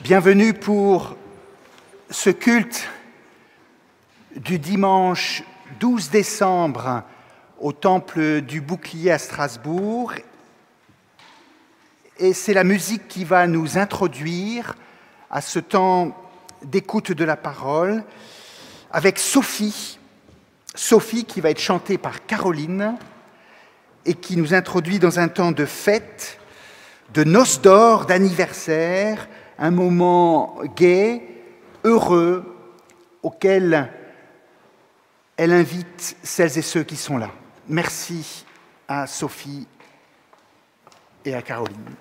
Bienvenue pour ce culte du dimanche 12 décembre au Temple du Bouclier à Strasbourg. Et c'est la musique qui va nous introduire à ce temps d'écoute de la parole avec Sophie qui va être chantée par Caroline et qui nous introduit dans un temps de fête, de noces d'or, d'anniversaire, un moment gai, heureux, auquel elle invite celles et ceux qui sont là. Merci à Sophie et à Caroline.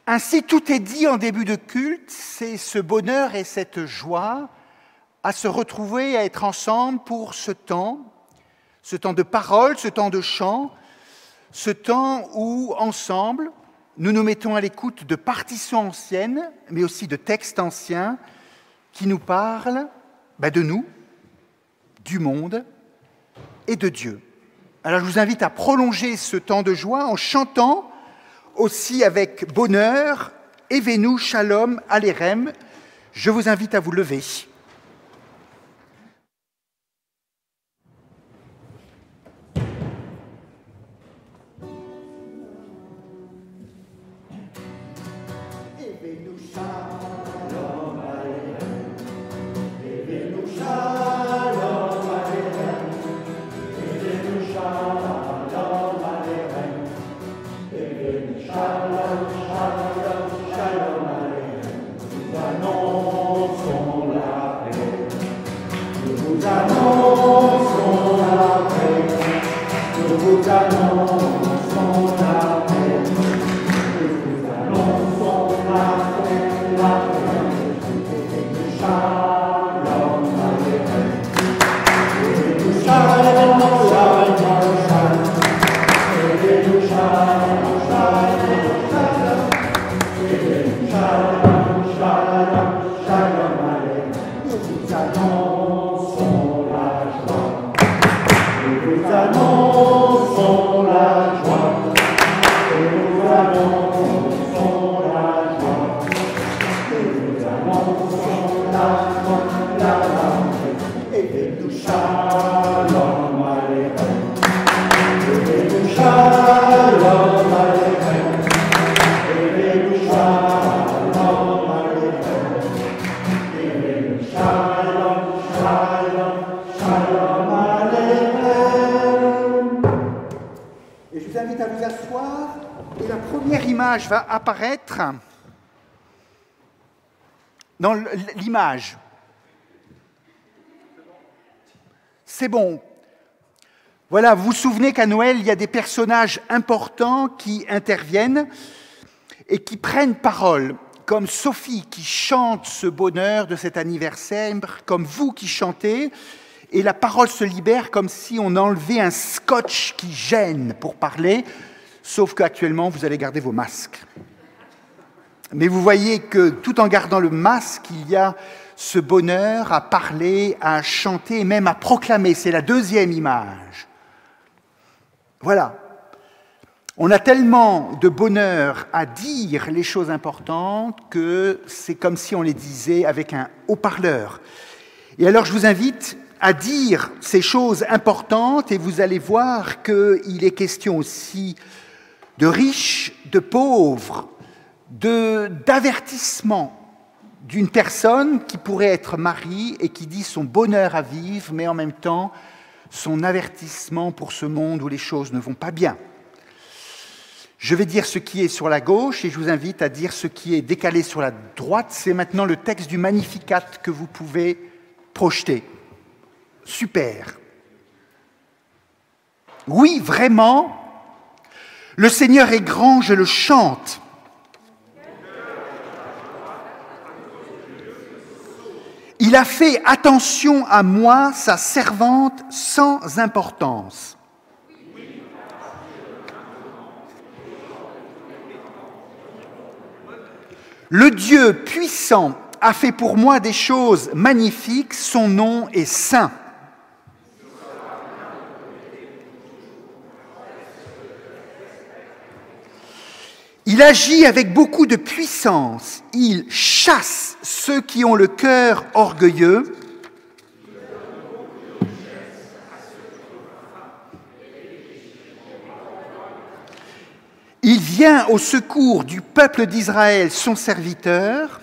Ainsi, tout est dit en début de culte, c'est ce bonheur et cette joie à se retrouver, à être ensemble pour ce temps de parole, ce temps de chant, ce temps où, ensemble, nous nous mettons à l'écoute de partitions anciennes, mais aussi de textes anciens qui nous parlent de nous, du monde et de Dieu. Alors je vous invite à prolonger ce temps de joie en chantant aussi avec bonheur, Evenu Shalom Alerem. Je vous invite à vous lever. Evenu Shalom Alerem, Evenu Shalom Alerem, Evenu Shalom Alerem. Shalom, shalom, shalom aleichem. Nous annonçons la paix. Nous vous annonçons la paix. Nous vous annonçons la paix. Nous vous annonçons la paix, la paix. Shalom aleichem. Shalom, shalom, shalom. Shalom. Shalom Aleichem. invite à vous asseoir et la première image va apparaître dans l'image. C'est bon. Voilà, vous vous souvenez qu'à Noël, il y a des personnages importants qui interviennent et qui prennent parole, comme Sophie qui chante ce bonheur de cet anniversaire, comme vous qui chantez, et la parole se libère comme si on enlevait un scotch qui gêne pour parler, sauf qu'actuellement, vous allez garder vos masques. Mais vous voyez que tout en gardant le masque, il y a ce bonheur à parler, à chanter et même à proclamer. C'est la deuxième image. Voilà. On a tellement de bonheur à dire les choses importantes que c'est comme si on les disait avec un haut-parleur. Et alors je vous invite à dire ces choses importantes et vous allez voir qu'il est question aussi de riches, de pauvres, d'avertissement d'une personne qui pourrait être Marie et qui dit son bonheur à vivre, mais en même temps son avertissement pour ce monde où les choses ne vont pas bien. Je vais dire ce qui est sur la gauche et je vous invite à dire ce qui est décalé sur la droite. C'est maintenant le texte du Magnificat que vous pouvez projeter. Super. Oui, vraiment, le Seigneur est grand, je le chante. Il a fait attention à moi, sa servante, sans importance. Le Dieu puissant a fait pour moi des choses magnifiques, son nom est saint. Il agit avec beaucoup de puissance, il chasse ceux qui ont le cœur orgueilleux. Il vient au secours du peuple d'Israël, son serviteur.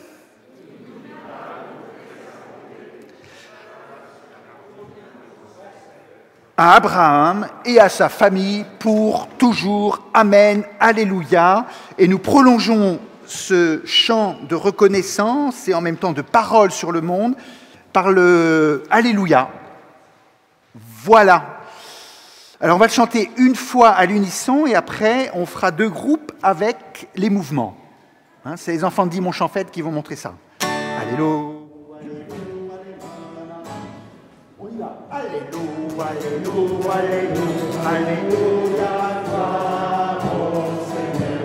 À Abraham et à sa famille pour toujours. Amen, Alléluia. Et nous prolongeons ce chant de reconnaissance et en même temps de parole sur le monde par le Alléluia. Voilà. Alors on va le chanter une fois à l'unisson et après on fera deux groupes avec les mouvements. Hein, c'est les enfants de Dimanche en Fête qui vont montrer ça. Alléluia. On y va. Alléluia, Alléluia, Alléluia, Alléluia, gloire au Seigneur.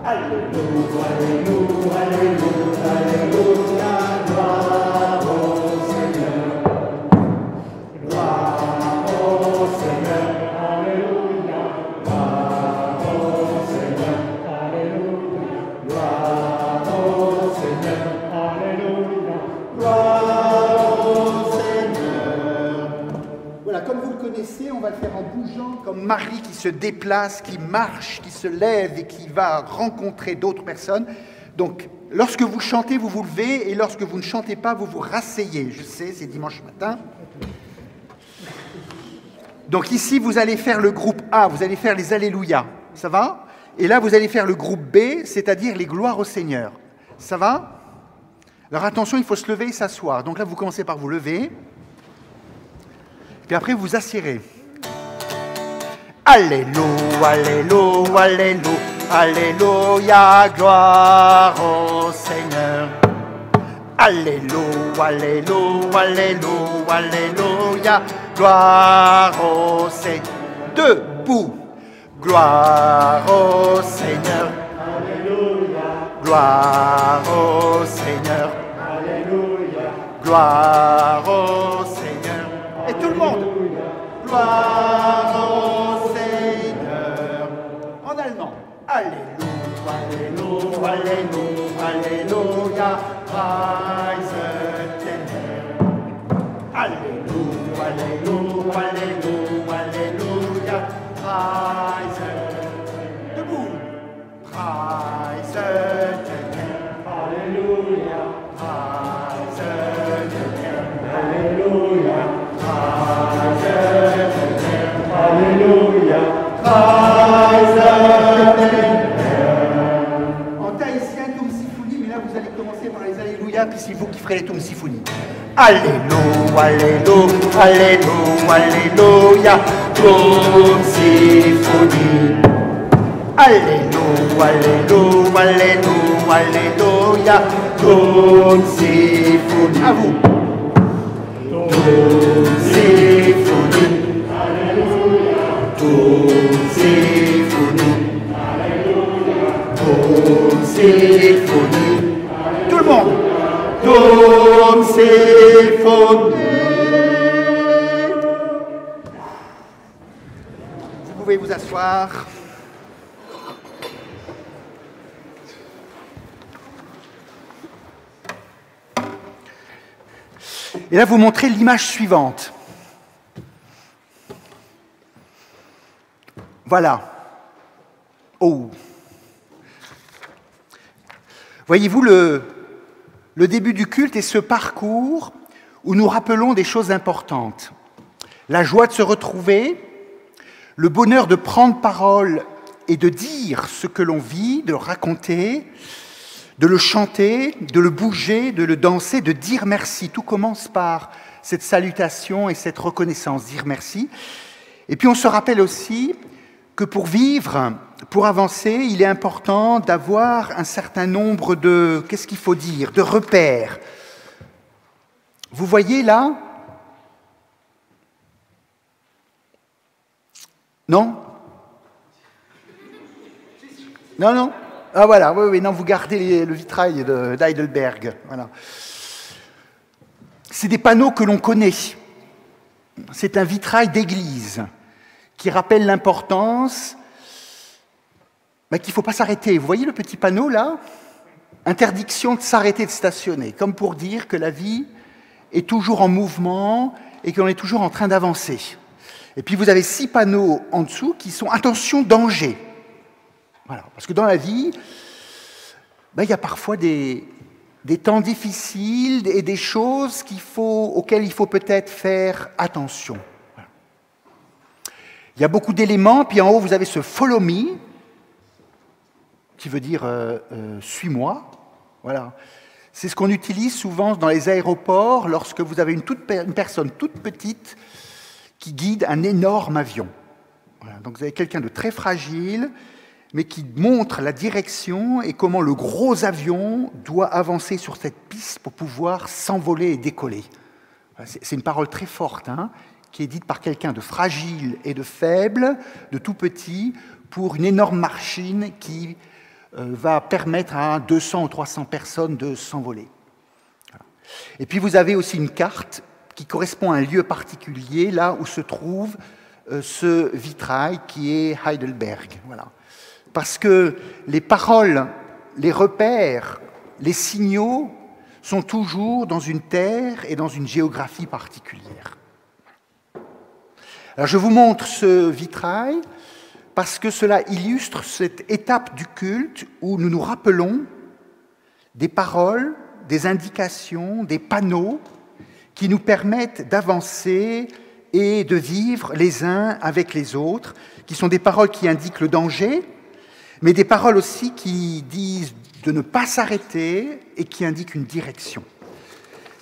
Alléluia, Alléluia, Alléluia, Alléluia, gloire au Seigneur. Gloire au Seigneur, Alléluia, gloire au Seigneur, Alléluia, gloire au Seigneur, Alléluia, gloire au Seigneur. Voilà, comme vous le connaissez, on va le faire en bougeant, comme Marie qui se déplace, qui marche, qui se lève et qui va rencontrer d'autres personnes. Donc, lorsque vous chantez, vous vous levez, et lorsque vous ne chantez pas, vous vous rasseyez. Je sais, c'est dimanche matin. Donc ici, vous allez faire le groupe A, vous allez faire les Alléluia. Ça va? Et là, vous allez faire le groupe B, c'est-à-dire les gloires au Seigneur. Ça va? Alors attention, il faut se lever et s'asseoir. Donc là, vous commencez par vous lever. Puis après, vous assiérez. Alléluia, Alléluia, Alléluia, Alléluia, gloire au Seigneur. Alléluia, Alléluia, Alléluia, Alléluia, gloire au Seigneur. Debout. Gloire au Seigneur. Alléluia. Gloire au Seigneur. Alléluia. Gloire au Seigneur. Et tout le monde. Gloire au Seigneur. En allemand. Alléluia, Alléluia, Alléluia, Alléluia. Preise den Herrn. Alléluia, Alléluia, Alléluia, Alléluia. Preise. Debout. Preise den Herrn. Alléluia. Preise den Herrn. Alléluia. Preise den Herrn. Alléluia. c'est vous qui ferez les tomes symphonie. Alléluia, Alléluia, Alléluia, Alléluia, tomes symphonie. Alléluia, Alléluia, Alléluia, Alléluia, tomes symphonie. À vous. Tomes symphonie. Tomes symphonie. Tomes symphonie. Tout le monde. Tomes symphonie. Vous pouvez vous asseoir. Et là, vous montrez l'image suivante. Voilà. Oh. Voyez-vous le début du culte et ce parcours où nous rappelons des choses importantes. La joie de se retrouver, le bonheur de prendre parole et de dire ce que l'on vit, de le raconter, de le chanter, de le bouger, de le danser, de dire merci. Tout commence par cette salutation et cette reconnaissance, dire merci. Et puis on se rappelle aussi que pour vivre, pour avancer, il est important d'avoir un certain nombre de, qu'est-ce qu'il faut dire, de repères. Vous voyez là? Non? Non, non? Ah voilà, oui, oui, non, vous gardez le vitrail d'Heidelberg. Voilà. C'est des panneaux que l'on connaît. C'est un vitrail d'église qui rappelle l'importance qu'il ne faut pas s'arrêter. Vous voyez le petit panneau là? Interdiction de s'arrêter de stationner, comme pour dire que la vie est toujours en mouvement et que l'on est toujours en train d'avancer. Et puis vous avez 6 panneaux en dessous qui sont « Attention, danger ». Voilà, parce que dans la vie, il y a parfois des temps difficiles et des choses auxquelles il faut peut-être faire attention. Voilà. Il y a beaucoup d'éléments, puis en haut, vous avez ce « follow me », qui veut dire suis-moi. Voilà. C'est ce qu'on utilise souvent dans les aéroports lorsque vous avez une personne toute petite qui guide un énorme avion. Voilà. Donc vous avez quelqu'un de très fragile, mais qui montre la direction et comment le gros avion doit avancer sur cette piste pour pouvoir s'envoler et décoller. C'est une parole très forte, hein, qui est dite par quelqu'un de fragile et de faible, de tout petit, pour une énorme machine qui va permettre à 200 ou 300 personnes de s'envoler. Voilà. Et puis vous avez aussi une carte qui correspond à un lieu particulier, là où se trouve ce vitrail qui est Heidelberg. Voilà. Parce que les paroles, les repères, les signaux sont toujours dans une terre et dans une géographie particulière. Alors je vous montre ce vitrail parce que cela illustre cette étape du culte où nous nous rappelons des paroles, des indications, des panneaux qui nous permettent d'avancer et de vivre les uns avec les autres, qui sont des paroles qui indiquent le danger, mais des paroles aussi qui disent de ne pas s'arrêter et qui indiquent une direction.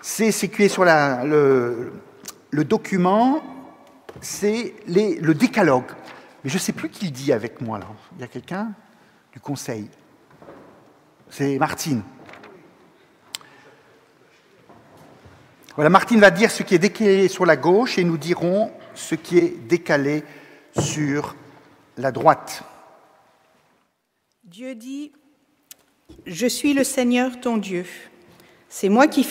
C'est qui est sur le document, c'est le décalogue. Mais je ne sais plus qui le dit avec moi, là. Il y a quelqu'un du conseil. C'est Martine. Voilà, Martine va dire ce qui est décalé sur la gauche et nous dirons ce qui est décalé sur la droite. Dieu dit, « Je suis le Seigneur ton Dieu. C'est moi qui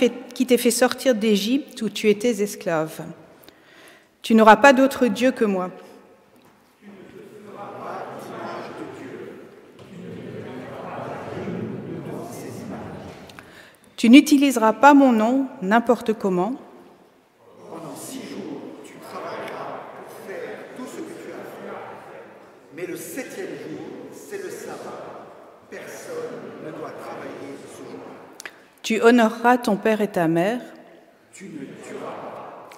t'ai fait sortir d'Égypte où tu étais esclave. Tu n'auras pas d'autre Dieu que moi. Tu n'utiliseras pas mon nom n'importe comment. Pendant 6 jours, tu travailleras pour faire tout ce que tu as fait. Mais le 7e jour, c'est le sabbat. Personne ne doit travailler ce jour-là. Tu honoreras ton père et ta mère. Tu ne tueras pas.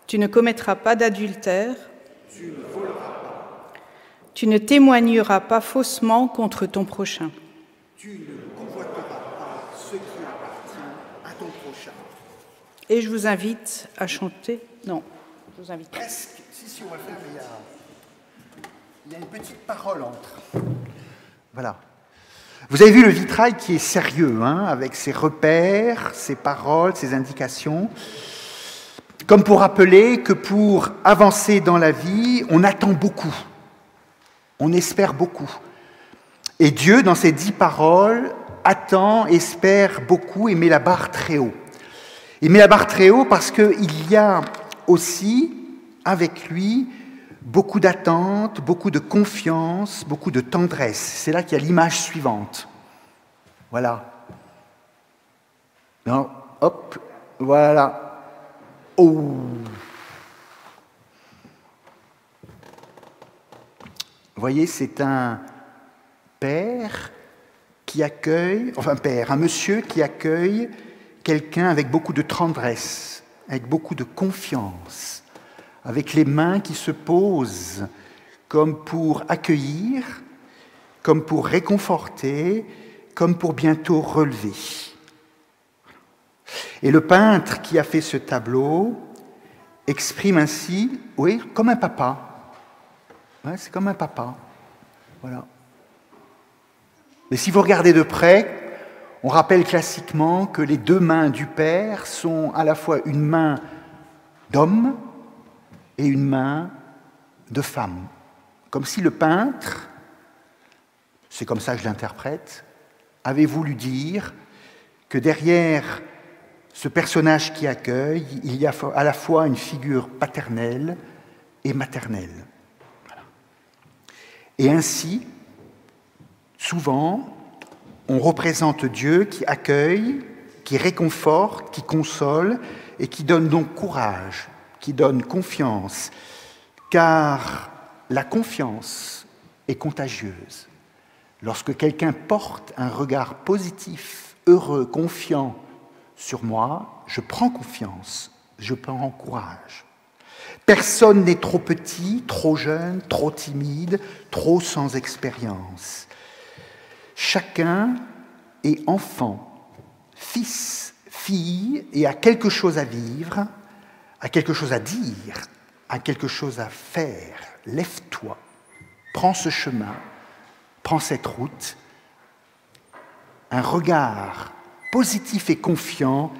Tu ne commettras pas d'adultère. Tu ne voleras pas. Tu ne témoigneras pas faussement contre ton prochain. Tu ne convoiteras pas ce qui appartient à ton prochain. Et je vous invite à chanter. Non, je vous invite. Presque. Si, on va le faire, mais il y a une petite parole entre. Voilà. Vous avez vu le vitrail qui est sérieux, hein, avec ses repères, ses paroles, ses indications. Comme pour rappeler que pour avancer dans la vie, on attend beaucoup. On espère beaucoup. Et Dieu, dans ces 10 paroles, attend, espère beaucoup et met la barre très haut. Il met la barre très haut parce qu'il y a aussi, avec lui, beaucoup d'attente, beaucoup de confiance, beaucoup de tendresse. C'est là qu'il y a l'image suivante. Voilà. Non, hop, voilà. Oh. Vous voyez, c'est un père qui accueille, un monsieur qui accueille quelqu'un avec beaucoup de tendresse, avec beaucoup de confiance, avec les mains qui se posent comme pour accueillir, comme pour réconforter, comme pour bientôt relever. Et le peintre qui a fait ce tableau exprime ainsi, oui, comme un papa. Ouais, c'est comme un papa. Voilà. Mais si vous regardez de près, on rappelle classiquement que les 2 mains du Père sont à la fois une main d'homme et une main de femme. Comme si le peintre, c'est comme ça que je l'interprète, avait voulu dire que derrière ce personnage qui accueille, il y a à la fois une figure paternelle et maternelle. Voilà. Et ainsi, souvent, on représente Dieu qui accueille, qui réconforte, qui console et qui donne donc courage, qui donne confiance, car la confiance est contagieuse. Lorsque quelqu'un porte un regard positif, heureux, confiant sur moi, je prends confiance, je prends courage. Personne n'est trop petit, trop jeune, trop timide, trop sans expérience. Chacun est enfant, fils, fille, et a quelque chose à vivre, a quelque chose à dire, a quelque chose à faire. Lève-toi, prends ce chemin, prends cette route. Un regard positif et confiant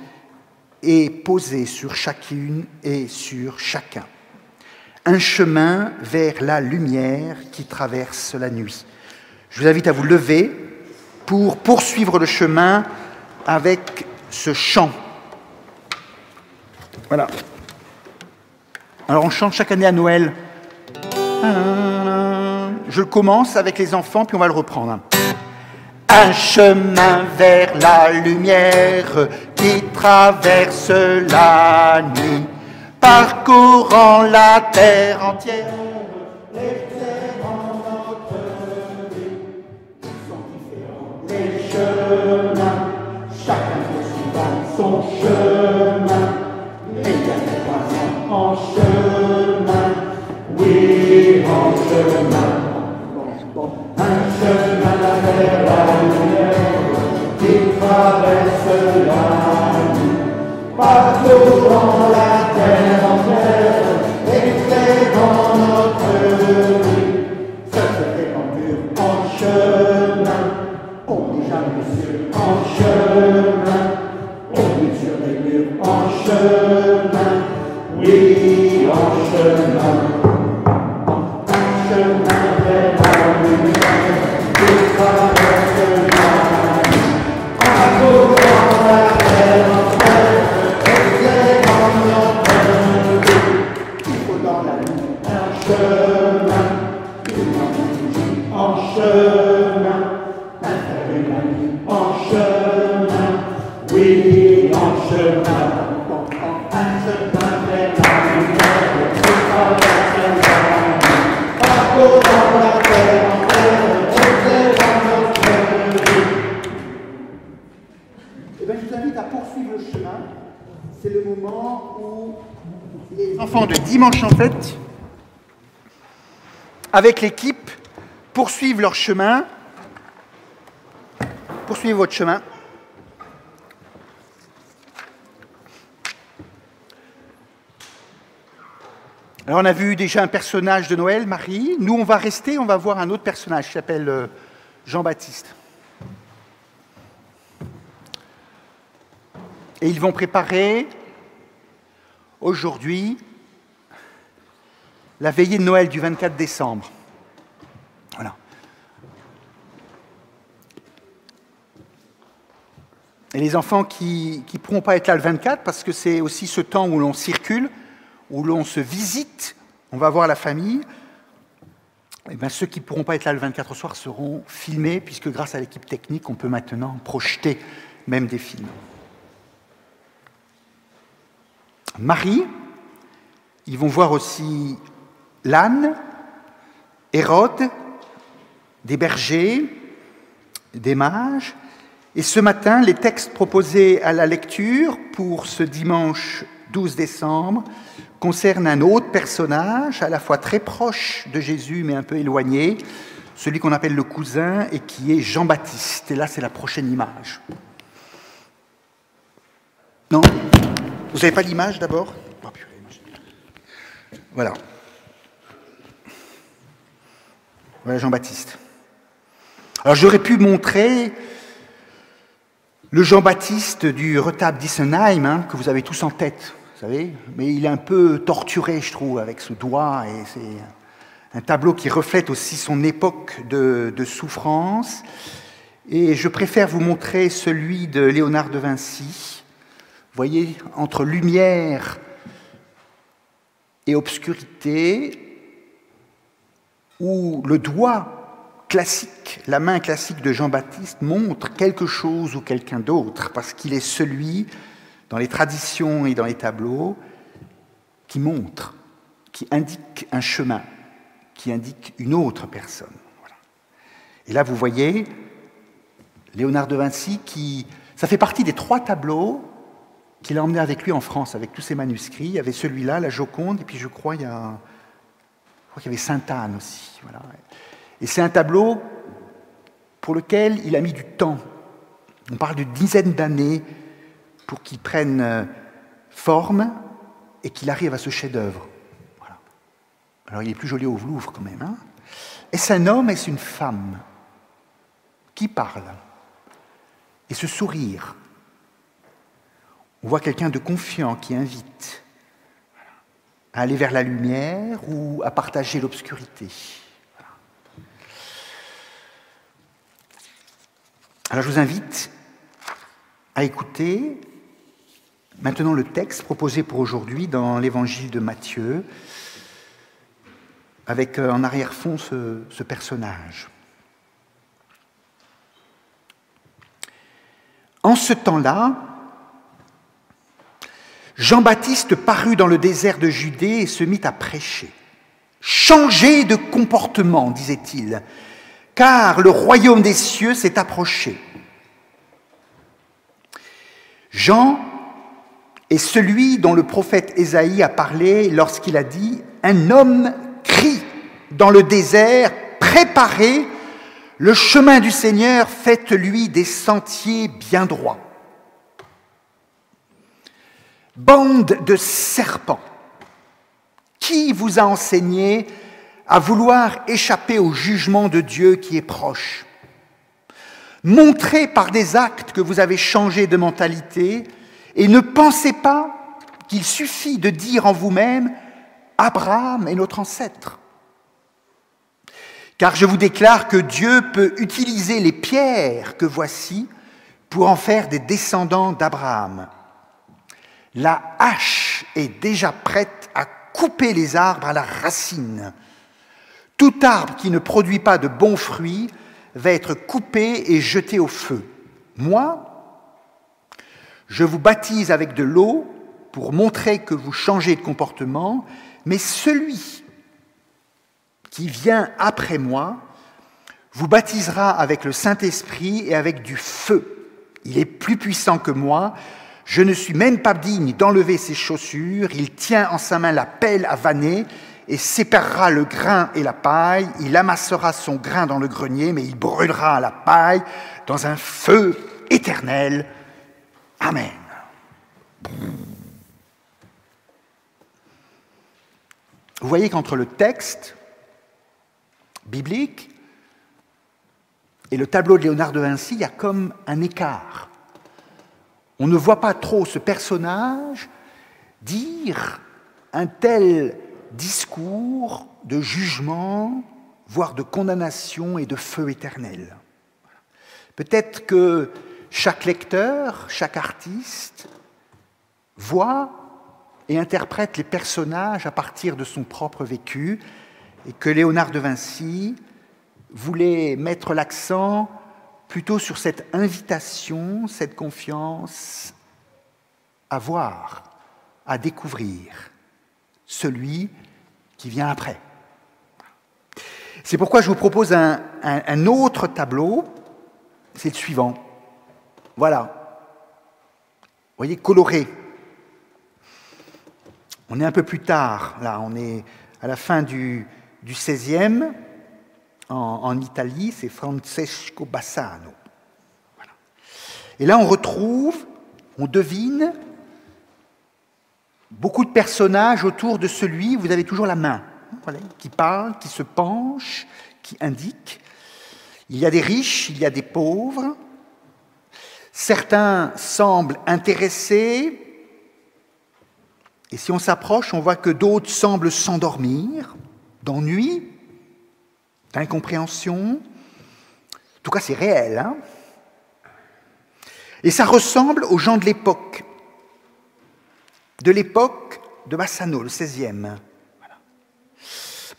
est posé sur chacune et sur chacun. Un chemin vers la lumière qui traverse la nuit. Je vous invite à vous lever pour poursuivre le chemin avec ce chant. Voilà. Alors on chante chaque année à Noël. Je commence avec les enfants, puis on va le reprendre. Un chemin vers la lumière qui traverse la nuit, parcourant la terre entière. Chemin, chacun poursuivant son chemin, et il y a des croisants en chemin, oui, en chemin. Un chemin vers la lumière qui traverse la nuit, parcourant la terre entière, éclairant notre vie. Ce serait en mur en chemin. On n'est jamais sûr en chemin, on est sur les murs en chemin, oui, en chemin. Un chemin vers la lumière qui traverse la nuit, parcourant la terre entière, éclairant notre vie. Il faut dans la nuit un chemin, une en chemin. En chemin, oui, en chemin, un chemin vers la lumière qui traverse la nuit, parcourant la terre entière, éclairant notre vie. Eh bien, je vous invite à poursuivre le chemin. C'est le moment où les enfants de Dimanche en Fête, avec l'équipe, poursuivent leur chemin. Poursuivez votre chemin. Alors on a vu déjà un personnage de Noël, Marie. Nous, on va voir un autre personnage qui s'appelle Jean-Baptiste. Et ils vont préparer aujourd'hui la veillée de Noël du 24 décembre. Voilà. Et les enfants qui ne pourront pas être là le 24, parce que c'est aussi ce temps où l'on circule, où l'on se visite, on va voir la famille, et bien ceux qui ne pourront pas être là le 24 au soir seront filmés, puisque grâce à l'équipe technique, on peut maintenant projeter même des films. Marie, ils vont voir aussi l'âne, Hérode, des bergers, des mages. Et ce matin, les textes proposés à la lecture pour ce dimanche 12 décembre concernent un autre personnage, à la fois très proche de Jésus, mais un peu éloigné, celui qu'on appelle le cousin, et qui est Jean-Baptiste. Et là, c'est la prochaine image. Non ? Vous n'avez pas l'image d'abord ? Oh, voilà. Voilà Jean-Baptiste. Alors j'aurais pu montrer le Jean-Baptiste du retable d'Issenheim, hein, que vous avez tous en tête, vous savez, mais il est un peu torturé, je trouve, avec ce doigt, et c'est un tableau qui reflète aussi son époque de souffrance. Et je préfère vous montrer celui de Léonard de Vinci. Vous voyez, entre lumière et obscurité, où le doigt classique, la main classique de Jean-Baptiste montre quelque chose ou quelqu'un d'autre, parce qu'il est celui, dans les traditions et dans les tableaux, qui montre, qui indique un chemin, qui indique une autre personne. Voilà. Et là, vous voyez Léonard de Vinci, ça fait partie des 3 tableaux qu'il a emmené avec lui en France, avec tous ses manuscrits. Il y avait celui-là, la Joconde, et puis je crois qu'il y avait Sainte-Anne aussi. Voilà. Et c'est un tableau pour lequel il a mis du temps. On parle de dizaines d'années pour qu'il prenne forme et qu'il arrive à ce chef-d'œuvre. Voilà. Alors il est plus joli au Louvre quand même. Hein ? Est-ce un homme, est-ce une femme ? Qui parle ? Et ce sourire. On voit quelqu'un de confiant qui invite à aller vers la lumière ou à partager l'obscurité. Voilà. Alors je vous invite à écouter maintenant le texte proposé pour aujourd'hui dans l'évangile de Matthieu, avec en arrière-fond ce personnage. En ce temps-là, Jean-Baptiste parut dans le désert de Judée et se mit à prêcher. « Changez de comportement, disait-il, car le royaume des cieux s'est approché. » Jean est celui dont le prophète Ésaïe a parlé lorsqu'il a dit « Un homme crie dans le désert, préparez le chemin du Seigneur, faites-lui des sentiers bien droits. » Bande de serpents, qui vous a enseigné à vouloir échapper au jugement de Dieu qui est proche? Montrez par des actes que vous avez changé de mentalité et ne pensez pas qu'il suffit de dire en vous-même « Abraham est notre ancêtre ». Car je vous déclare que Dieu peut utiliser les pierres que voici pour en faire des descendants d'Abraham. La hache est déjà prête à couper les arbres à la racine. Tout arbre qui ne produit pas de bons fruits va être coupé et jeté au feu. Moi, je vous baptise avec de l'eau pour montrer que vous changez de comportement, mais celui qui vient après moi vous baptisera avec le Saint-Esprit et avec du feu. Il est plus puissant que moi. Je ne suis même pas digne d'enlever ses chaussures. Il tient en sa main la pelle à vanner et séparera le grain et la paille. Il amassera son grain dans le grenier, mais il brûlera la paille dans un feu éternel. Amen. Vous voyez qu'entre le texte biblique et le tableau de Léonard de Vinci, il y a comme un écart. On ne voit pas trop ce personnage dire un tel discours de jugement, voire de condamnation et de feu éternel. Peut-être que chaque lecteur, chaque artiste voit et interprète les personnages à partir de son propre vécu, et que Léonard de Vinci voulait mettre l'accent plutôt sur cette invitation, cette confiance à voir, à découvrir celui qui vient après. C'est pourquoi je vous propose un autre tableau, c'est le suivant. Voilà. Vous voyez, coloré. On est un peu plus tard, là, on est à la fin du XVIe, en Italie, c'est Francesco Bassano. Voilà. Et là, on devine beaucoup de personnages autour de celui, vous avez toujours la main, voilà, qui parle, qui se penche, qui indique. Il y a des riches, il y a des pauvres. Certains semblent intéressés, et si on s'approche, on voit que d'autres semblent s'endormir, d'ennui, d'incompréhension. En tout cas, c'est réel. Hein, et ça ressemble aux gens de l'époque de Bassano, le XVIe. Voilà.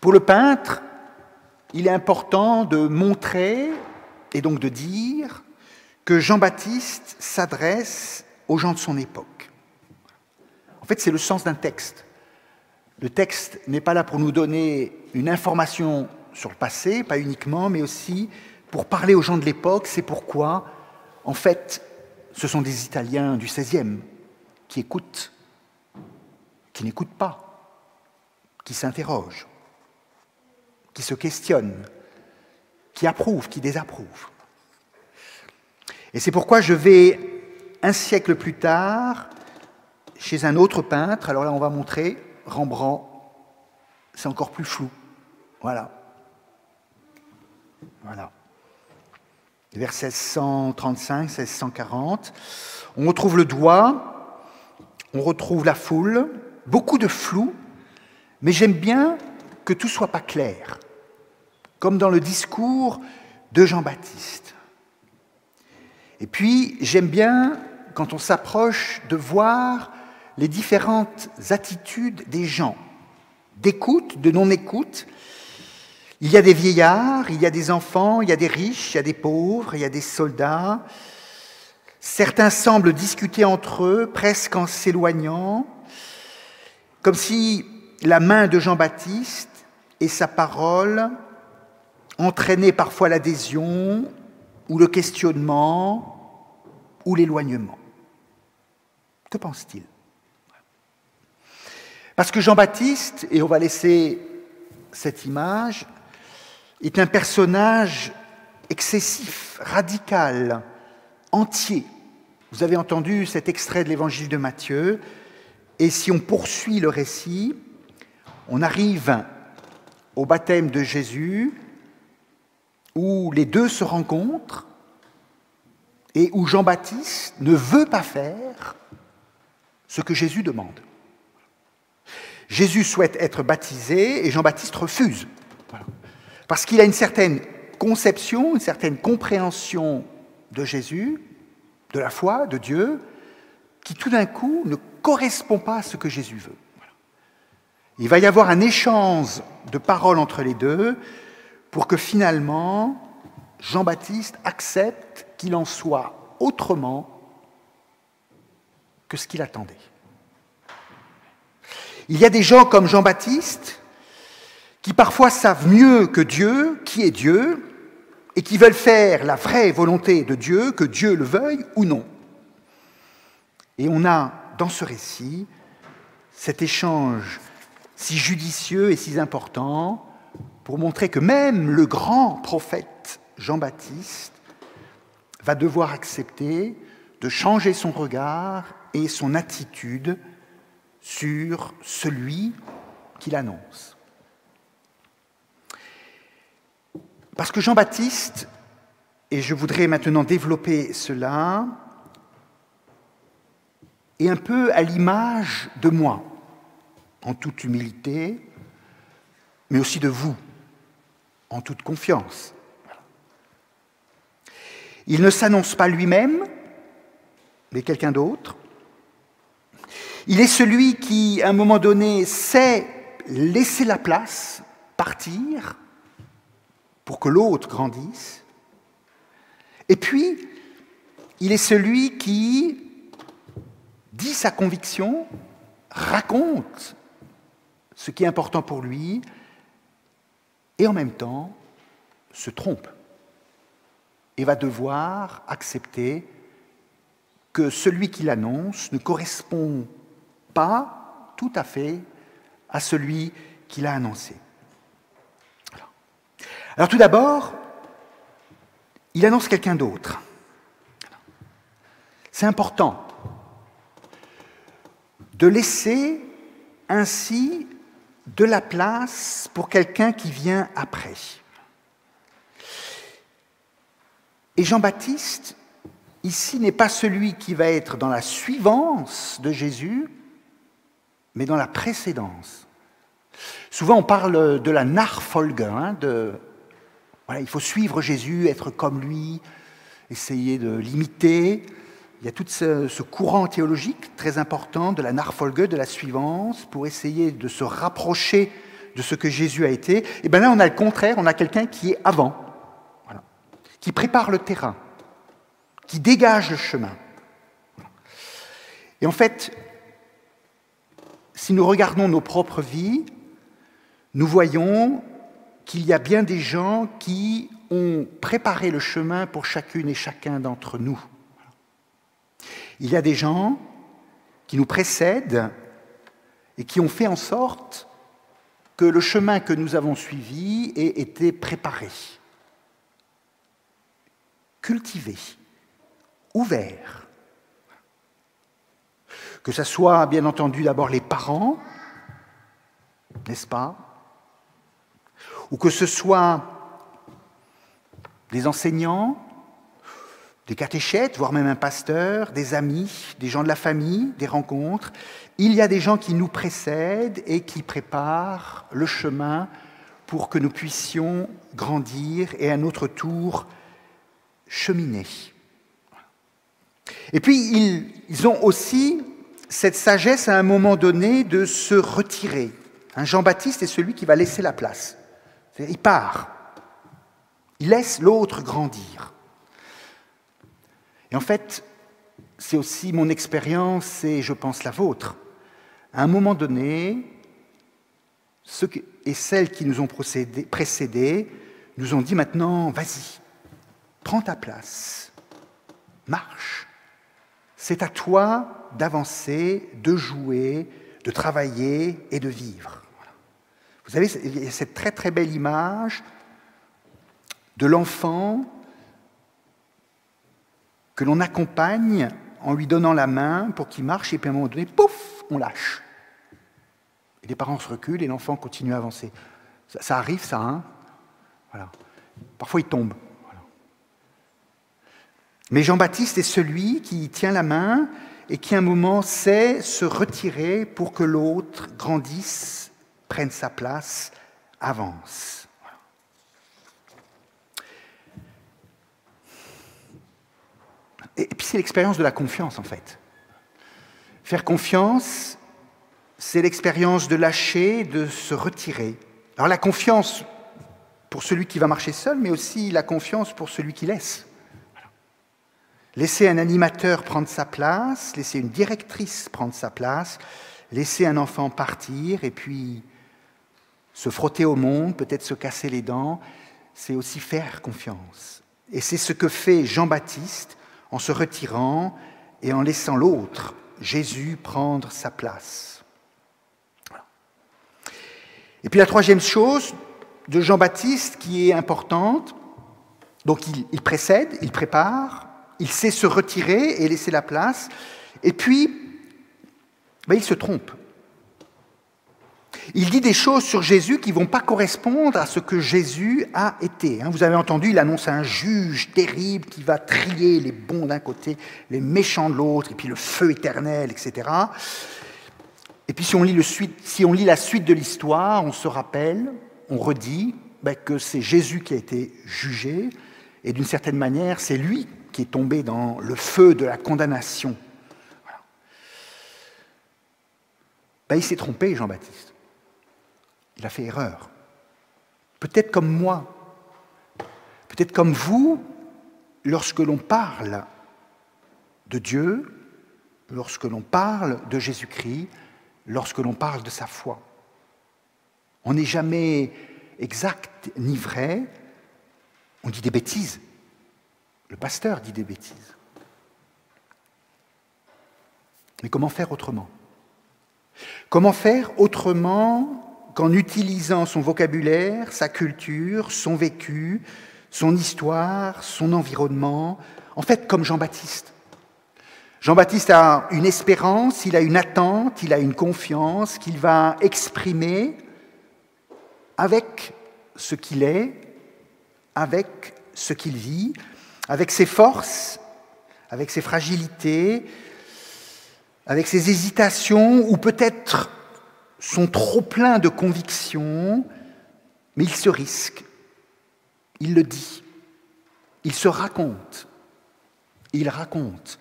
Pour le peintre, il est important de montrer, et donc de dire, que Jean-Baptiste s'adresse aux gens de son époque. En fait, c'est le sens d'un texte. Le texte n'est pas là pour nous donner une information sur le passé, pas uniquement, mais aussi pour parler aux gens de l'époque. C'est pourquoi, en fait, ce sont des Italiens du XVIe qui écoutent, qui n'écoutent pas, qui s'interrogent, qui se questionnent, qui approuvent, qui désapprouvent. Et c'est pourquoi je vais, un siècle plus tard, chez un autre peintre, alors là on va montrer Rembrandt, c'est encore plus flou. Voilà. Voilà. Vers 1635, 1640, on retrouve le doigt, on retrouve la foule, beaucoup de flou, mais j'aime bien que tout ne soit pas clair, comme dans le discours de Jean-Baptiste. Et puis, j'aime bien, quand on s'approche, de voir les différentes attitudes des gens, d'écoute, de non-écoute. Il y a des vieillards, il y a des enfants, il y a des riches, il y a des pauvres, il y a des soldats. Certains semblent discuter entre eux, presque en s'éloignant, comme si la main de Jean-Baptiste et sa parole entraînaient parfois l'adhésion ou le questionnement ou l'éloignement. Que pense-t-il ? Parce que Jean-Baptiste, et on va laisser cette image, est un personnage excessif, radical, entier. Vous avez entendu cet extrait de l'évangile de Matthieu, et si on poursuit le récit, on arrive au baptême de Jésus, où les deux se rencontrent, et où Jean-Baptiste ne veut pas faire ce que Jésus demande. Jésus souhaite être baptisé et Jean-Baptiste refuse. Voilà. Parce qu'il a une certaine conception, une certaine compréhension de Jésus, de la foi, de Dieu, qui tout d'un coup ne correspond pas à ce que Jésus veut. Voilà. Il va y avoir un échange de paroles entre les deux pour que finalement Jean-Baptiste accepte qu'il en soit autrement que ce qu'il attendait. Il y a des gens comme Jean-Baptiste qui parfois savent mieux que Dieu qui est Dieu et qui veulent faire la vraie volonté de Dieu, que Dieu le veuille ou non. Et on a dans ce récit cet échange si judicieux et si important pour montrer que même le grand prophète Jean-Baptiste va devoir accepter de changer son regard et son attitude sur celui qu'il annonce. Parce que Jean-Baptiste, et je voudrais maintenant développer cela, est un peu à l'image de moi, en toute humilité, mais aussi de vous, en toute confiance. Il ne s'annonce pas lui-même, mais quelqu'un d'autre. Il est celui qui, à un moment donné, sait laisser la place, partir, pour que l'autre grandisse. Et puis, il est celui qui dit sa conviction, raconte ce qui est important pour lui, et en même temps se trompe et va devoir accepter que celui qui l'annonce ne correspond pas tout à fait à celui qui l'a annoncé. Alors tout d'abord, il annonce quelqu'un d'autre. C'est important de laisser ainsi de la place pour quelqu'un qui vient après. Et Jean-Baptiste, ici, n'est pas celui qui va être dans la suivance de Jésus, mais dans la précédence. Souvent, on parle de la Nachfolge, voilà, il faut suivre Jésus, être comme lui, essayer de l'imiter. Il y a tout ce courant théologique très important de la Nachfolge, de la suivance, pour essayer de se rapprocher de ce que Jésus a été. Et bien là, on a le contraire, on a quelqu'un qui est avant, voilà, qui prépare le terrain, qui dégage le chemin. Et en fait, si nous regardons nos propres vies, nous voyons qu'il y a bien des gens qui ont préparé le chemin pour chacune et chacun d'entre nous. Il y a des gens qui nous précèdent et qui ont fait en sorte que le chemin que nous avons suivi ait été préparé, cultivé, ouvert. Que ce soit, bien entendu, d'abord les parents, n'est-ce pas? Ou que ce soit des enseignants, des catéchètes, voire même un pasteur, des amis, des gens de la famille, des rencontres. Il y a des gens qui nous précèdent et qui préparent le chemin pour que nous puissions grandir et à notre tour cheminer. Et puis, ils ont aussi cette sagesse à un moment donné de se retirer. Jean-Baptiste est celui qui va laisser la place. Il part. Il laisse l'autre grandir. Et en fait, c'est aussi mon expérience et je pense la vôtre. À un moment donné, ceux et celles qui nous ont précédés nous ont dit maintenant, vas-y, prends ta place, marche. C'est à toi d'avancer, de jouer, de travailler et de vivre. Vous savez, il y a cette très très belle image de l'enfant que l'on accompagne en lui donnant la main pour qu'il marche et puis à un moment donné, pouf, on lâche. Et les parents se reculent et l'enfant continue à avancer. Ça arrive, ça, hein? Voilà. Parfois, il tombe. Voilà. Mais Jean-Baptiste est celui qui tient la main et qui, à un moment, sait se retirer pour que l'autre grandisse, prenne sa place, avance. Voilà. Et puis, c'est l'expérience de la confiance, en fait. Faire confiance, c'est l'expérience de lâcher, de se retirer. Alors la confiance pour celui qui va marcher seul, mais aussi la confiance pour celui qui laisse. Voilà. Laisser un animateur prendre sa place, laisser une directrice prendre sa place, laisser un enfant partir et puis se frotter au monde, peut-être se casser les dents, c'est aussi faire confiance. Et c'est ce que fait Jean-Baptiste en se retirant et en laissant l'autre, Jésus, prendre sa place. Voilà. Et puis la troisième chose de Jean-Baptiste qui est importante, donc il précède, il prépare, il sait se retirer et laisser la place, et puis il se trompe. Il dit des choses sur Jésus qui ne vont pas correspondre à ce que Jésus a été. Vous avez entendu, il annonce un juge terrible qui va trier les bons d'un côté, les méchants de l'autre, et puis le feu éternel, etc. Et puis si on lit la suite de l'histoire, on se rappelle, on redit que c'est Jésus qui a été jugé, et d'une certaine manière, c'est lui qui est tombé dans le feu de la condamnation. Voilà. Il s'est trompé, Jean-Baptiste. Il a fait erreur. Peut-être comme moi, peut-être comme vous, lorsque l'on parle de Dieu, lorsque l'on parle de Jésus-Christ, lorsque l'on parle de sa foi. On n'est jamais exact ni vrai, on dit des bêtises. Le pasteur dit des bêtises. Mais comment faire autrement ? Comment faire autrement qu'en utilisant son vocabulaire, sa culture, son vécu, son histoire, son environnement, en fait comme Jean-Baptiste. Jean-Baptiste a une espérance, il a une attente, il a une confiance qu'il va exprimer avec ce qu'il est, avec ce qu'il vit, avec ses forces, avec ses fragilités, avec ses hésitations, ou peut-être son trop-plein de convictions, mais il se risque, il le dit, il se raconte, il raconte.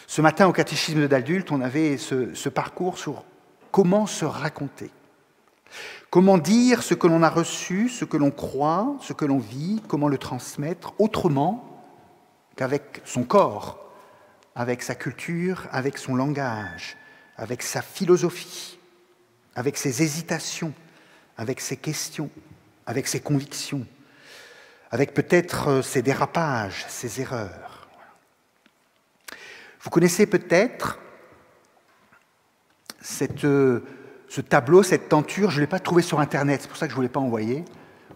Ce matin, au catéchisme d'adultes, on avait ce parcours sur comment se raconter. Comment dire ce que l'on a reçu, ce que l'on croit, ce que l'on vit, comment le transmettre autrement qu'avec son corps, avec sa culture, avec son langage, avec sa philosophie, avec ses hésitations, avec ses questions, avec ses convictions, avec peut-être ses dérapages, ses erreurs. Vous connaissez peut-être ce tableau, cette tenture, je ne l'ai pas trouvé sur Internet, c'est pour ça que je ne vous l'ai pas envoyé.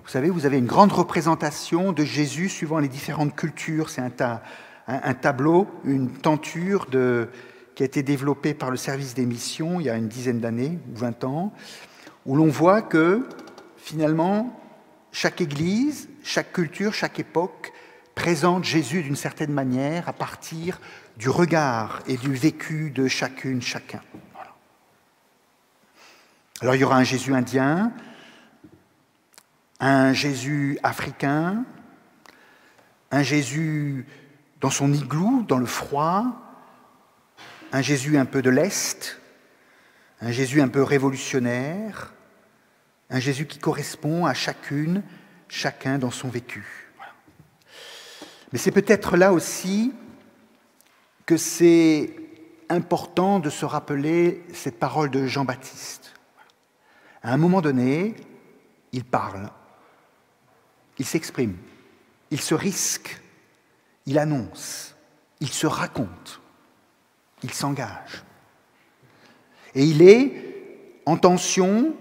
Vous savez, vous avez une grande représentation de Jésus suivant les différentes cultures. C'est un tableau, une tenture qui a été développée par le service des missions il y a une dizaine d'années, ou 20 ans, où l'on voit que, finalement, chaque église, chaque culture, chaque époque présente Jésus d'une certaine manière à partir du regard et du vécu de chacune, chacun. Voilà. Alors il y aura un Jésus indien, un Jésus africain, un Jésus dans son igloo, dans le froid, un Jésus un peu de l'Est, un Jésus un peu révolutionnaire, un Jésus qui correspond à chacune, chacun dans son vécu. Voilà. Mais c'est peut-être là aussi que c'est important de se rappeler cette parole de Jean-Baptiste. À un moment donné, il parle, il s'exprime, il se risque, il annonce, il se raconte. Il s'engage. Et il est en tension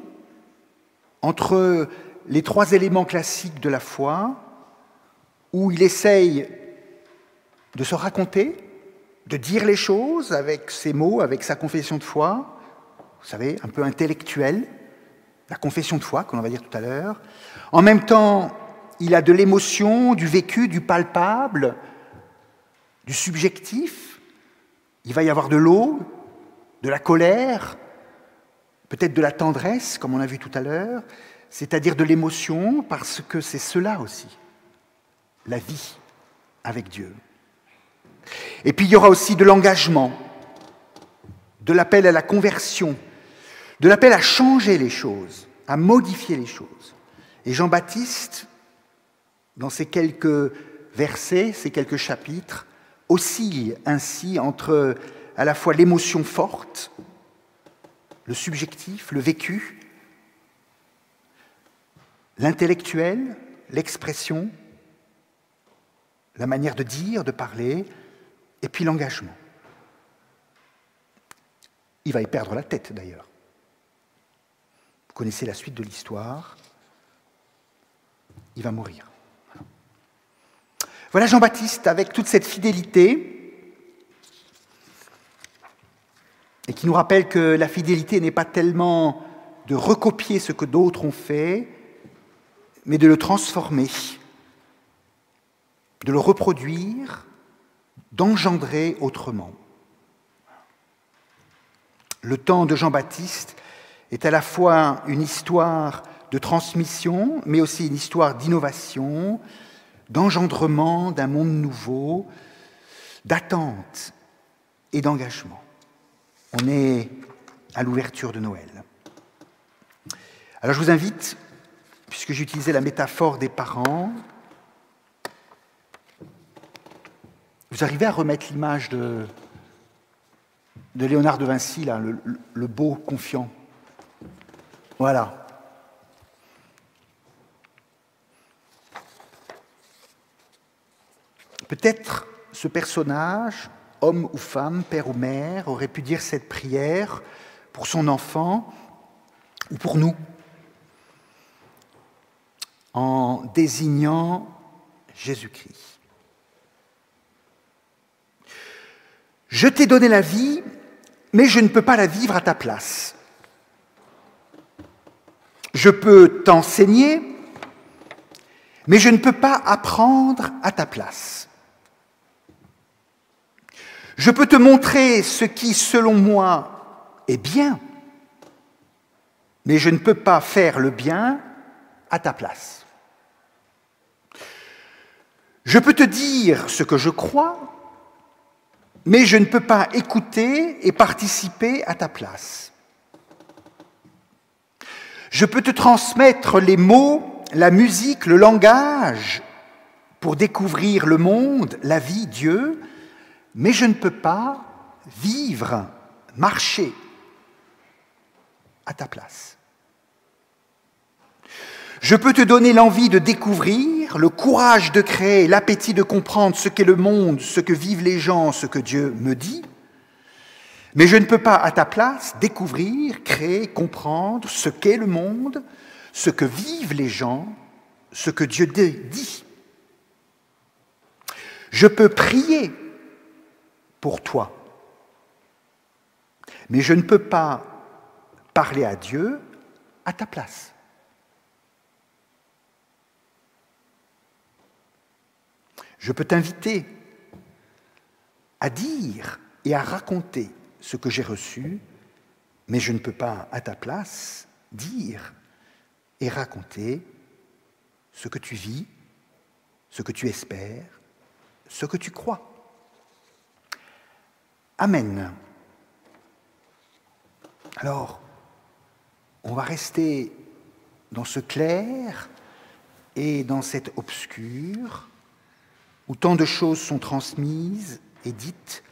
entre les trois éléments classiques de la foi, où il essaye de se raconter, de dire les choses avec ses mots, avec sa confession de foi, vous savez, un peu intellectuelle, la confession de foi, comme on va dire tout à l'heure. En même temps, il a de l'émotion, du vécu, du palpable, du subjectif. Il va y avoir de l'eau, de la colère, peut-être de la tendresse, comme on a vu tout à l'heure, c'est-à-dire de l'émotion, parce que c'est cela aussi, la vie avec Dieu. Et puis il y aura aussi de l'engagement, de l'appel à la conversion, de l'appel à changer les choses, à modifier les choses. Et Jean-Baptiste, dans ces quelques versets, ces quelques chapitres, oscille ainsi entre à la fois l'émotion forte, le subjectif, le vécu, l'intellectuel, l'expression, la manière de dire, de parler, et puis l'engagement. Il va y perdre la tête d'ailleurs. Vous connaissez la suite de l'histoire. Il va mourir. Voilà Jean-Baptiste avec toute cette fidélité et qui nous rappelle que la fidélité n'est pas tellement de recopier ce que d'autres ont fait, mais de le transformer, de le reproduire, d'engendrer autrement. Le temps de Jean-Baptiste est à la fois une histoire de transmission, mais aussi une histoire d'innovation, d'engendrement d'un monde nouveau, d'attente et d'engagement. On est à l'ouverture de Noël. Alors je vous invite, puisque j'utilisais la métaphore des parents, vous arrivez à remettre l'image de Léonard de Vinci, là, le beau confiant. Voilà. Peut-être ce personnage, homme ou femme, père ou mère, aurait pu dire cette prière pour son enfant ou pour nous, en désignant Jésus-Christ. Je t'ai donné la vie, mais je ne peux pas la vivre à ta place. Je peux t'enseigner, mais je ne peux pas apprendre à ta place. Je peux te montrer ce qui, selon moi, est bien, mais je ne peux pas faire le bien à ta place. Je peux te dire ce que je crois, mais je ne peux pas écouter et participer à ta place. Je peux te transmettre les mots, la musique, le langage pour découvrir le monde, la vie, Dieu, mais je ne peux pas vivre, marcher à ta place. Je peux te donner l'envie de découvrir, le courage de créer, l'appétit de comprendre ce qu'est le monde, ce que vivent les gens, ce que Dieu me dit, mais je ne peux pas, à ta place, découvrir, créer, comprendre ce qu'est le monde, ce que vivent les gens, ce que Dieu dit. Je peux prier pour toi, mais je ne peux pas parler à Dieu à ta place. Je peux t'inviter à dire et à raconter ce que j'ai reçu, mais je ne peux pas, à ta place, dire et raconter ce que tu vis, ce que tu espères, ce que tu crois. Amen. Alors, on va rester dans ce clair et dans cet obscur, où tant de choses sont transmises et dites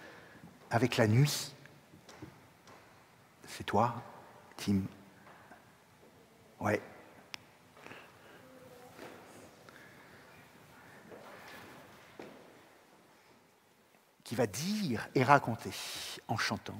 avec la nuit. C'est toi, Tim? Ouais. Qui va dire et raconter en chantant.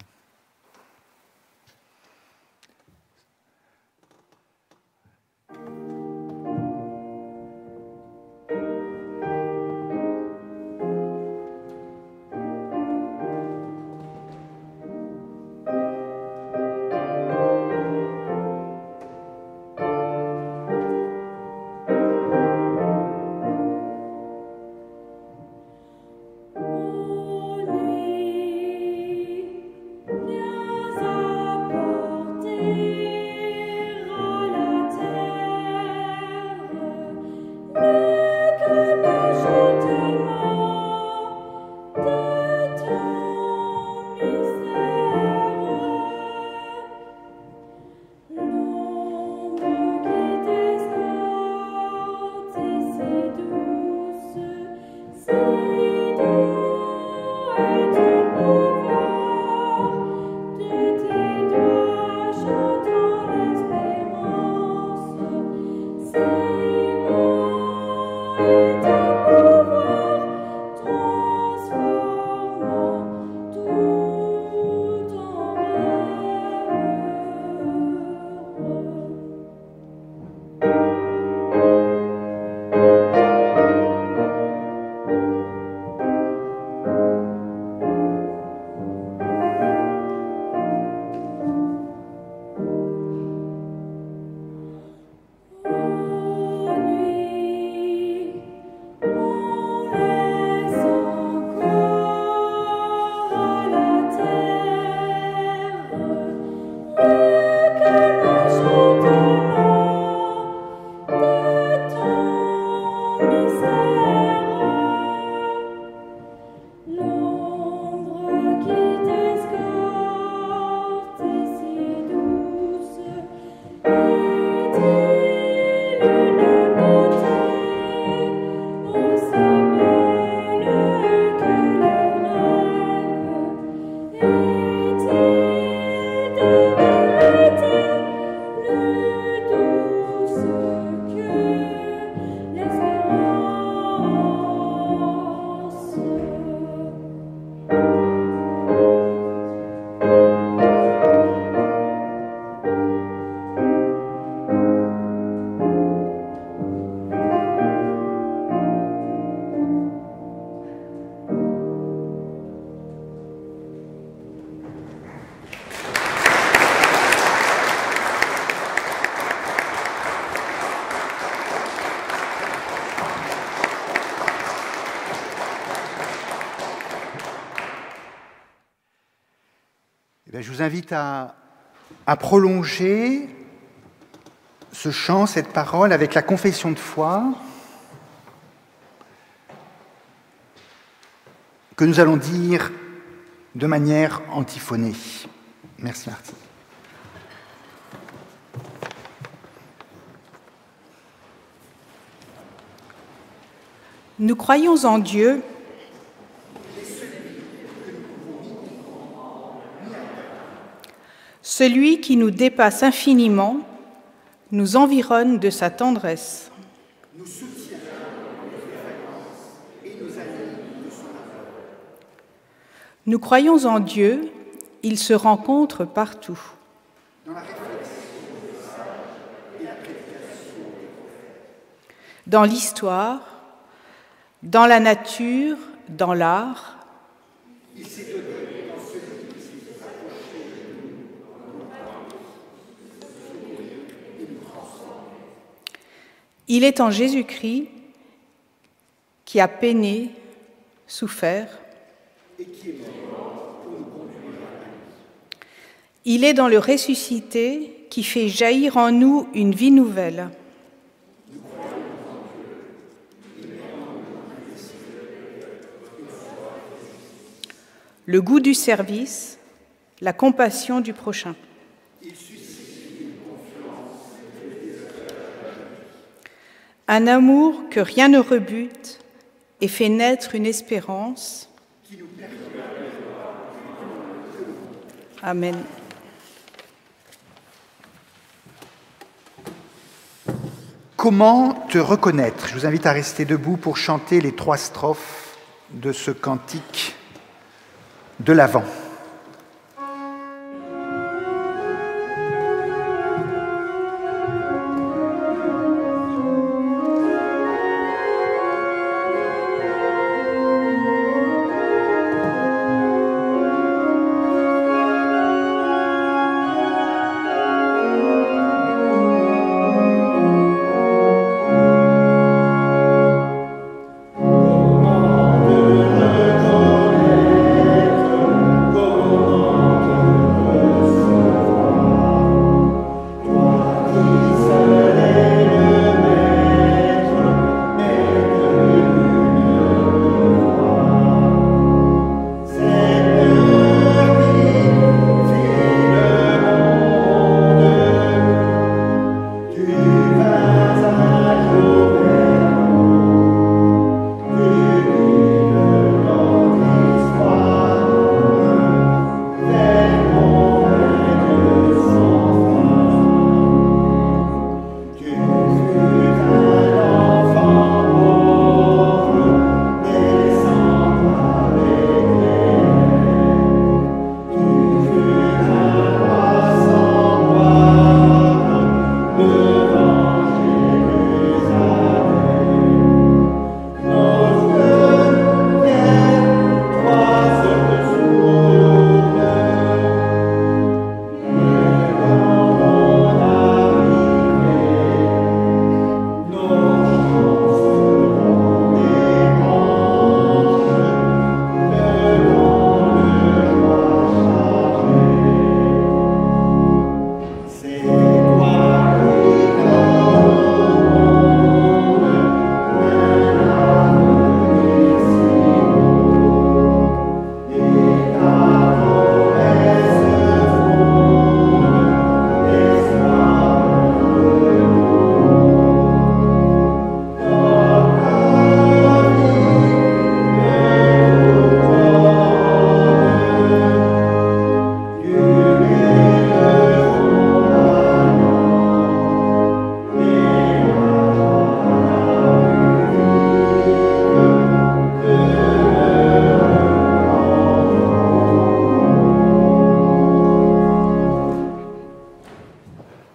Je vous invite à prolonger ce chant, cette parole, avec la confession de foi que nous allons dire de manière antiphonée. Merci Martine. Nous croyons en Dieu, celui qui nous dépasse infiniment, nous environne de sa tendresse. Nous soutient nos préférences et nos amis de son amour. Nous croyons en Dieu, il se rencontre partout. Dans la réflexion et la prédication. Dans l'histoire, dans la nature, dans l'art. Il s'est donné dans celui qui s'est approché de nous. Il est en Jésus-Christ qui a peiné, souffert. Et qui est mort pour nous conduire à la vie. Il est dans le ressuscité qui fait jaillir en nous une vie nouvelle. Le goût du service, la compassion du prochain. Un amour que rien ne rebute et fait naître une espérance. Amen. Comment te reconnaître? Je vous invite à rester debout pour chanter les 3 strophes de ce cantique de l'Avent.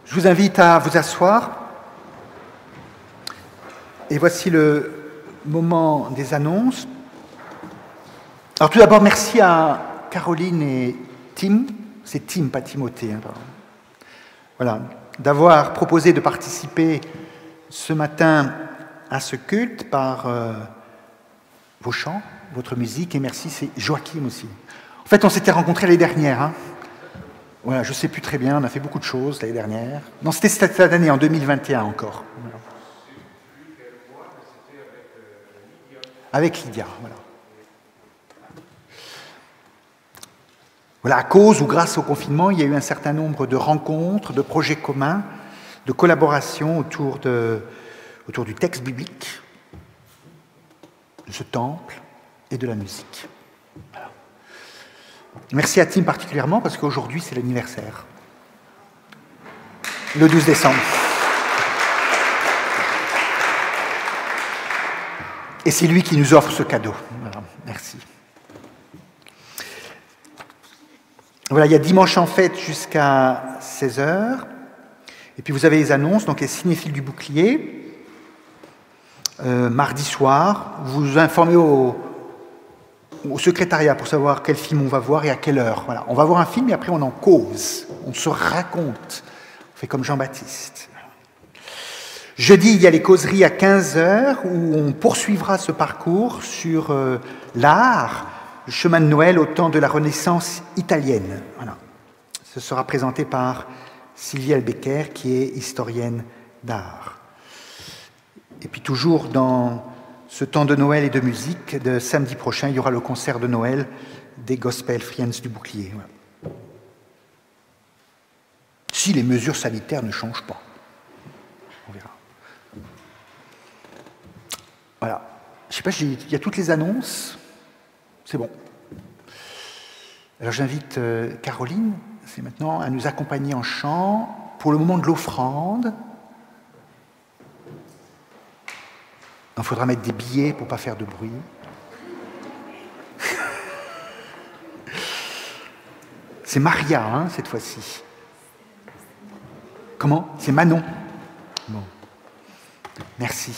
Je vous invite à vous asseoir. Et voici le moment des annonces. Alors tout d'abord, merci à Caroline et Tim. C'est Tim, pas Timothée. Pardon. Voilà, d'avoir proposé de participer ce matin à ce culte par vos chants, votre musique. Et merci, c'est Joachim aussi. En fait, on s'était rencontrés l'année dernière. Voilà, je ne sais plus très bien, on a fait beaucoup de choses l'année dernière. Non, c'était cette année, en 2021 encore. Voilà. Avec Lydia, voilà. Voilà, à cause ou grâce au confinement, il y a eu un certain nombre de rencontres, de projets communs, de collaborations autour du texte biblique, de ce temple et de la musique. Voilà. Merci à Tim particulièrement parce qu'aujourd'hui c'est l'anniversaire. Le 12 décembre. Et c'est lui qui nous offre ce cadeau. Voilà, merci. Voilà, il y a dimanche en fête jusqu'à 16h. Et puis vous avez les annonces, donc les cinéphiles du bouclier. Mardi soir, vous vous informez au secrétariat pour savoir quel film on va voir et à quelle heure. Voilà. On va voir un film et après on en cause. On se raconte. On fait comme Jean-Baptiste. Jeudi, il y a les causeries à 15h où on poursuivra ce parcours sur l'art, le chemin de Noël au temps de la Renaissance italienne. Voilà. Ce sera présenté par Sylvie Albecker, qui est historienne d'art. Et puis toujours dans ce temps de Noël et de musique, de samedi prochain, il y aura le concert de Noël des Gospel Friends du Bouclier. Voilà. Si les mesures sanitaires ne changent pas. On verra. Voilà. Je ne sais pas, il y a toutes les annonces. C'est bon. Alors j'invite Caroline, c'est maintenant, à nous accompagner en chant pour le moment de l'offrande. Il faudra mettre des billets pour ne pas faire de bruit. C'est Maria, hein, cette fois-ci. Comment? C'est Manon. Bon. Merci.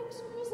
Excuse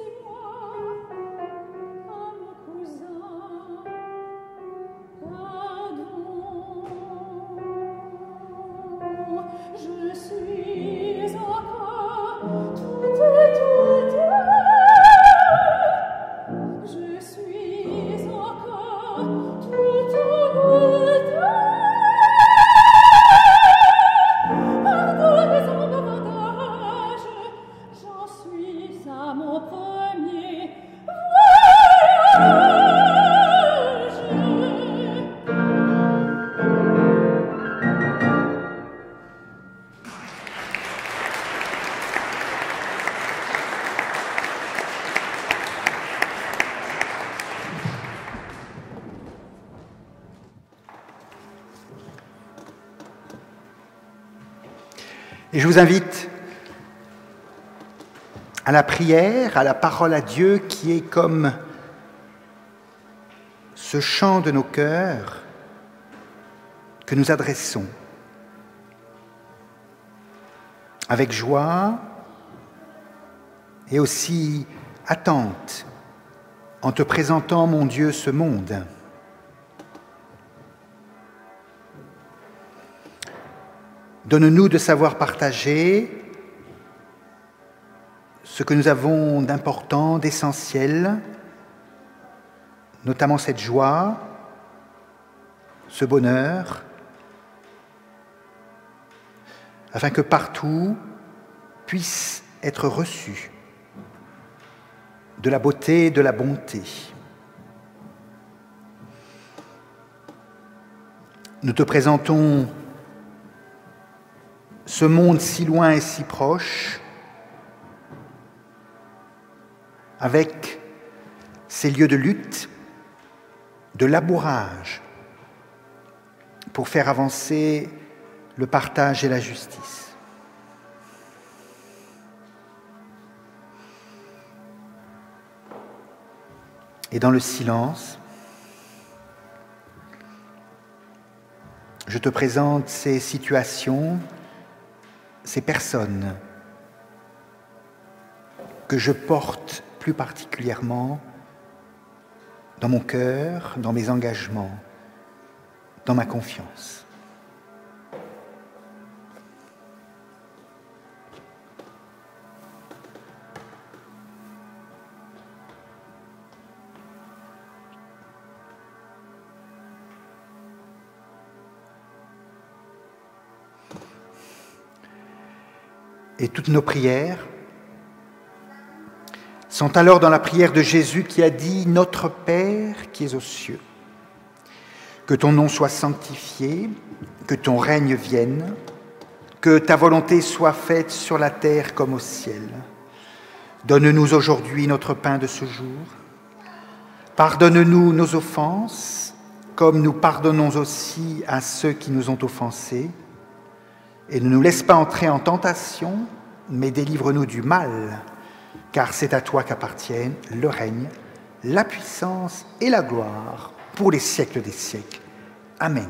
Et je vous invite à la prière, à la parole à Dieu qui est comme ce chant de nos cœurs que nous adressons avec joie et aussi attente en te présentant, mon Dieu, ce monde. Donne-nous de savoir partager ce que nous avons d'important, d'essentiel, notamment cette joie, ce bonheur, afin que partout puisse être reçu de la beauté et de la bonté. Nous te présentons ce monde si loin et si proche, avec ces lieux de lutte, de labourage, pour faire avancer le partage et la justice. Et dans le silence, je te présente ces situations, ces personnes que je porte plus particulièrement dans mon cœur, dans mes engagements, dans ma confiance. Et toutes nos prières sont alors dans la prière de Jésus qui a dit « Notre Père qui es aux cieux, que ton nom soit sanctifié, que ton règne vienne, que ta volonté soit faite sur la terre comme au ciel. Donne-nous aujourd'hui notre pain de ce jour. Pardonne-nous nos offenses, comme nous pardonnons aussi à ceux qui nous ont offensés. Et ne nous laisse pas entrer en tentation, mais délivre-nous du mal, car c'est à toi qu'appartiennent le règne, la puissance et la gloire pour les siècles des siècles. Amen.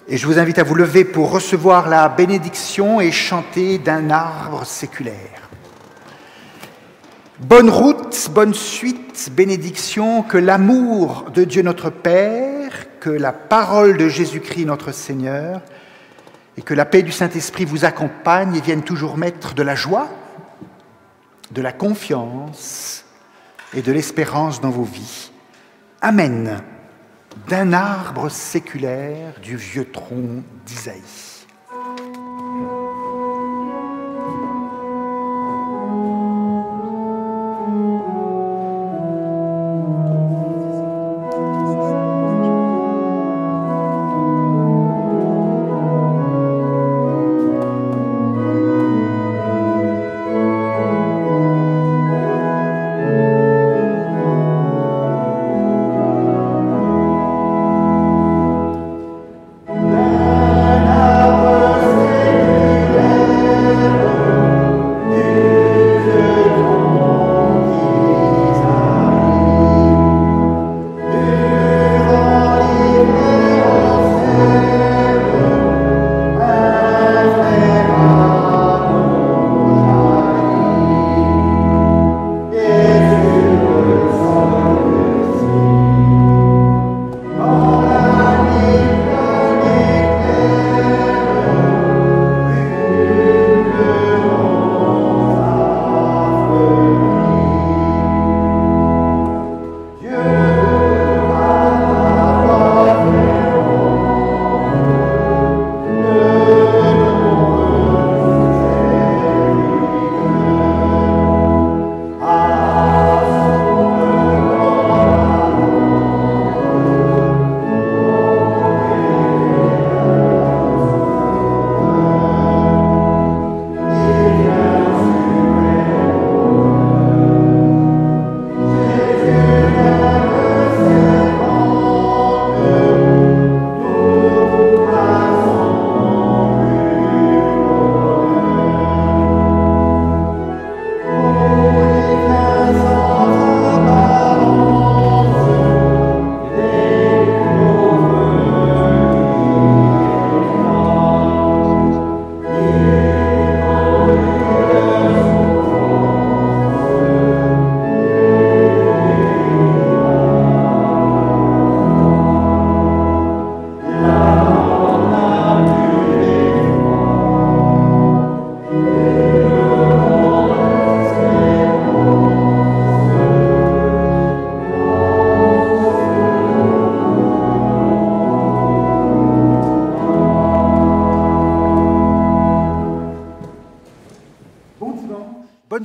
Et je vous invite à vous lever pour recevoir la bénédiction et chanter d'un arbre séculaire. Bonne route, bonne suite, bénédiction, que l'amour de Dieu notre Père, que la parole de Jésus-Christ notre Seigneur, et que la paix du Saint-Esprit vous accompagne et vienne toujours mettre de la joie, de la confiance et de l'espérance dans vos vies. Amen. D'un arbre séculaire du vieux tronc d'Isaïe.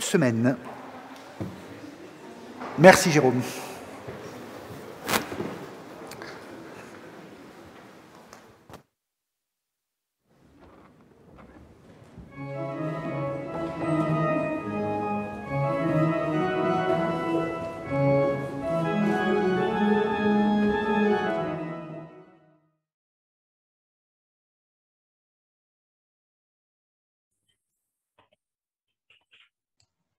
semaine. Merci Jérôme.